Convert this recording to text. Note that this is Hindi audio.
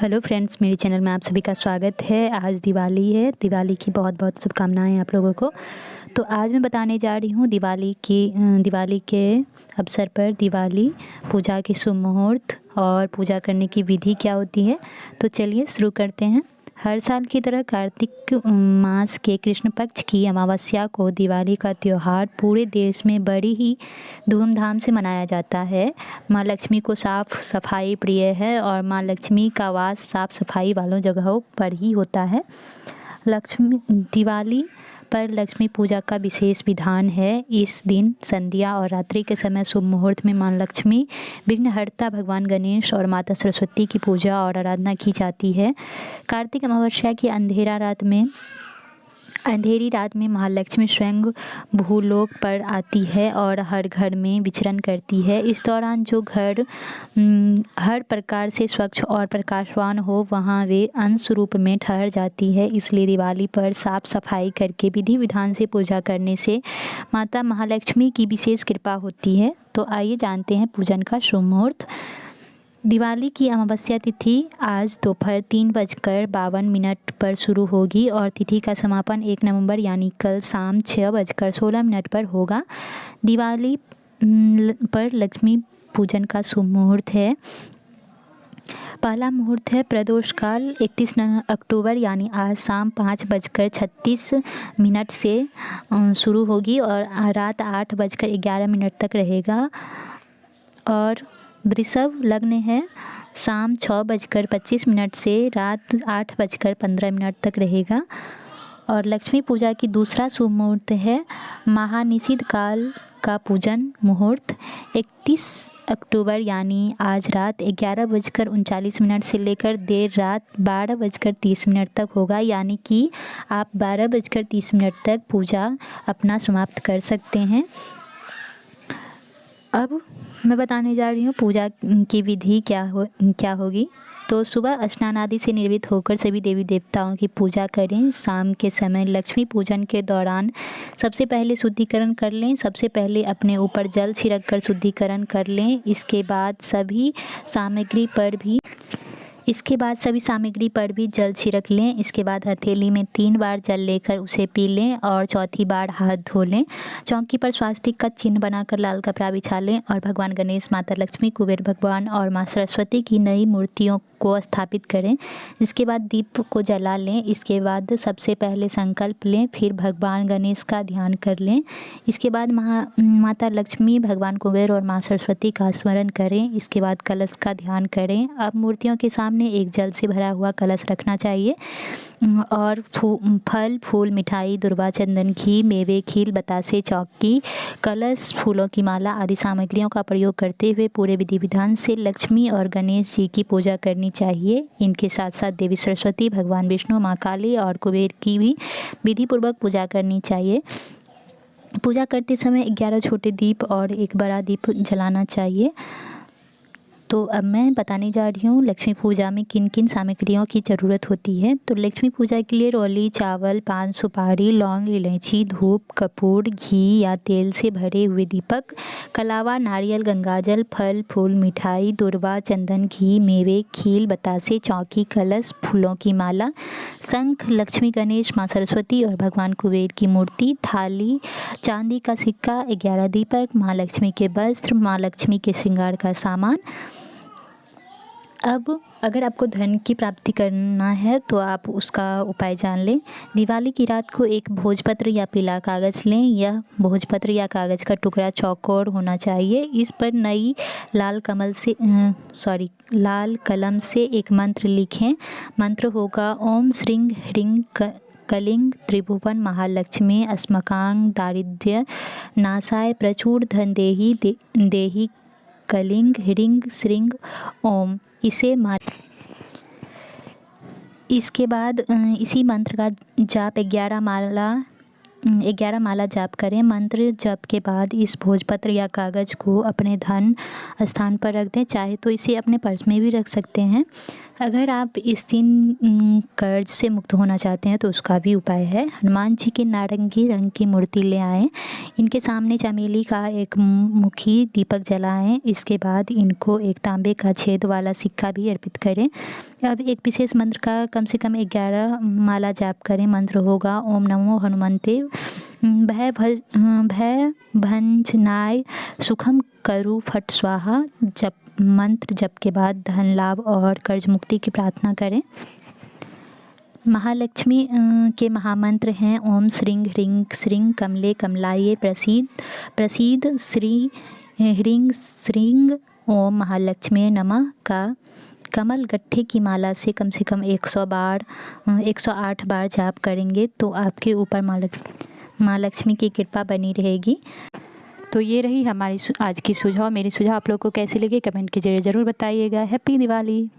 हेलो फ्रेंड्स, मेरे चैनल में आप सभी का स्वागत है। आज दिवाली है। दिवाली की बहुत बहुत शुभकामनाएं आप लोगों को। तो आज मैं बताने जा रही हूँ दिवाली के अवसर पर दिवाली पूजा की शुभ मुहूर्त और पूजा करने की विधि क्या होती है। तो चलिए शुरू करते हैं। हर साल की तरह कार्तिक मास के कृष्ण पक्ष की अमावस्या को दिवाली का त्यौहार पूरे देश में बड़ी ही धूमधाम से मनाया जाता है। माँ लक्ष्मी को साफ सफाई प्रिय है और माँ लक्ष्मी का वास साफ सफाई वालों जगहों पर ही होता है। दिवाली पर लक्ष्मी पूजा का विशेष विधान है। इस दिन संध्या और रात्रि के समय शुभ मुहूर्त में माँ लक्ष्मी, विघ्नहर्ता भगवान गणेश और माता सरस्वती की पूजा और आराधना की जाती है। कार्तिक अमावस्या की अंधेरी रात में महालक्ष्मी स्वयं भूलोक पर आती है और हर घर में विचरण करती है। इस दौरान जो घर हर प्रकार से स्वच्छ और प्रकाशवान हो वहाँ वे अंश रूप में ठहर जाती है। इसलिए दिवाली पर साफ सफाई करके विधि विधान से पूजा करने से माता महालक्ष्मी की विशेष कृपा होती है। तो आइए जानते हैं पूजन का शुभ मुहूर्त। दिवाली की अमावस्या तिथि आज दोपहर 3:52 पर शुरू होगी और तिथि का समापन 1 नवंबर यानी कल शाम 6:16 पर होगा। दिवाली पर लक्ष्मी पूजन का शुभ मुहूर्त है। पहला मुहूर्त है प्रदोष काल 31 अक्टूबर यानी आज शाम 5:36 से शुरू होगी और रात 8:11 तक रहेगा। और वृषभ लग्न है, शाम 6:25 से रात 8:15 तक रहेगा। और लक्ष्मी पूजा की दूसरा शुभ मुहूर्त है महानिषिद्ध काल का पूजन मुहूर्त 31 अक्टूबर यानी आज रात 11:39 से लेकर देर रात 12:30 तक होगा। यानी कि आप 12:30 तक पूजा अपना समाप्त कर सकते हैं। अब मैं बताने जा रही हूँ पूजा की विधि क्या होगी। तो सुबह स्नान आदि से निर्मित होकर सभी देवी देवताओं की पूजा करें। शाम के समय लक्ष्मी पूजन के दौरान सबसे पहले शुद्धिकरण कर लें। सबसे पहले अपने ऊपर जल छिड़क कर शुद्धिकरण कर लें। इसके बाद सभी सामग्री पर भी जल छिड़क लें। इसके बाद हथेली में 3 बार जल लेकर उसे पी लें और चौथी बार हाथ धो लें। चौकी पर स्वास्तिक का चिन्ह बनाकर लाल कपड़ा बिछा लें और भगवान गणेश, माता लक्ष्मी, कुबेर भगवान और माँ सरस्वती की नई मूर्तियों को स्थापित करें। इसके बाद दीप को जला लें। इसके बाद सबसे पहले संकल्प लें, फिर भगवान गणेश का ध्यान कर लें। इसके बाद माता लक्ष्मी, भगवान कुबेर और माँ सरस्वती का स्मरण करें। इसके बाद कलश का ध्यान करें। अब मूर्तियों के सामने एक जल से भरा हुआ कलश रखना चाहिए और फल, फूल, मिठाई, दुर्वा, चंदन, घी, मेवे, खील, बतासे, चौकी, कलश, फूलों की माला आदि सामग्रियों का प्रयोग करते हुए पूरे विधि विधान से लक्ष्मी और गणेश जी की पूजा करनी चाहिए। इनके साथ साथ देवी सरस्वती, भगवान विष्णु, माँ काली और कुबेर की भी विधि पूर्वक पूजा करनी चाहिए। पूजा करते समय 11 छोटे दीप और एक बड़ा दीप जलाना चाहिए। तो अब मैं बताने जा रही हूँ लक्ष्मी पूजा में किन किन सामग्रियों की ज़रूरत होती है। तो लक्ष्मी पूजा के लिए रोली, चावल, पान, सुपारी, लौंग, इलायची, धूप, कपूर, घी या तेल से भरे हुए दीपक, कलावा, नारियल, गंगाजल, फल, फूल, मिठाई, दुर्वा, चंदन, घी, मेवे, खील, बतासे, चौकी, कलश, फूलों की माला, शंख, लक्ष्मी, गणेश, माँ सरस्वती और भगवान कुबेर की मूर्ति, थाली, चांदी का सिक्का, 11 दीपक, माँ लक्ष्मी के वस्त्र, माँ लक्ष्मी के श्रृंगार का सामान। अब अगर आपको धन की प्राप्ति करना है तो आप उसका उपाय जान लें। दिवाली की रात को एक भोजपत्र या पीला कागज़ लें। यह भोजपत्र या कागज़ का टुकड़ा चौकोर होना चाहिए। इस पर नई लाल कलम से एक मंत्र लिखें। मंत्र होगा ओम श्रीं ह्रीं कलिंग त्रिभुवन महालक्ष्मी अस्मकांग दारिद्र्य नाशाय प्रचुर धन देही कलिंग ह्रीं श्रीं ओम। इसके बाद इसी मंत्र का जाप 11 माला जाप करें। मंत्र जप के बाद इस भोजपत्र या कागज़ को अपने धन स्थान पर रख दें। चाहे तो इसे अपने पर्स में भी रख सकते हैं। अगर आप इस दिन कर्ज से मुक्त होना चाहते हैं तो उसका भी उपाय है। हनुमान जी की नारंगी रंग की मूर्ति ले आएँ, इनके सामने चमेली का एक मुखी दीपक जलाएं। इसके बाद इनको एक तांबे का छेद वाला सिक्का भी अर्पित करें। अब एक विशेष मंत्र का कम से कम 11 माला जाप करें। मंत्र होगा ओम नमो हनुमंते भय भंजनाय सुखम करु फट स्वाहा। जप मंत्र जप के बाद धन लाभ और कर्ज मुक्ति की प्रार्थना करें। महालक्ष्मी के महामंत्र हैं ओम श्रीं ह्रीं श्रीं कमले कमलाये प्रसीद श्री ह्रीं श्रीं ओम महालक्ष्मी नमः का कमल गट्ठे की माला से कम 108 बार जाप करेंगे तो आपके ऊपर माँ लक्ष्मी की कृपा बनी रहेगी। तो ये रही हमारी आज की सुझाव। मेरी सुझाव आप लोगों को कैसे लगे कमेंट के जरिए ज़रूर बताइएगा। हैप्पी दिवाली।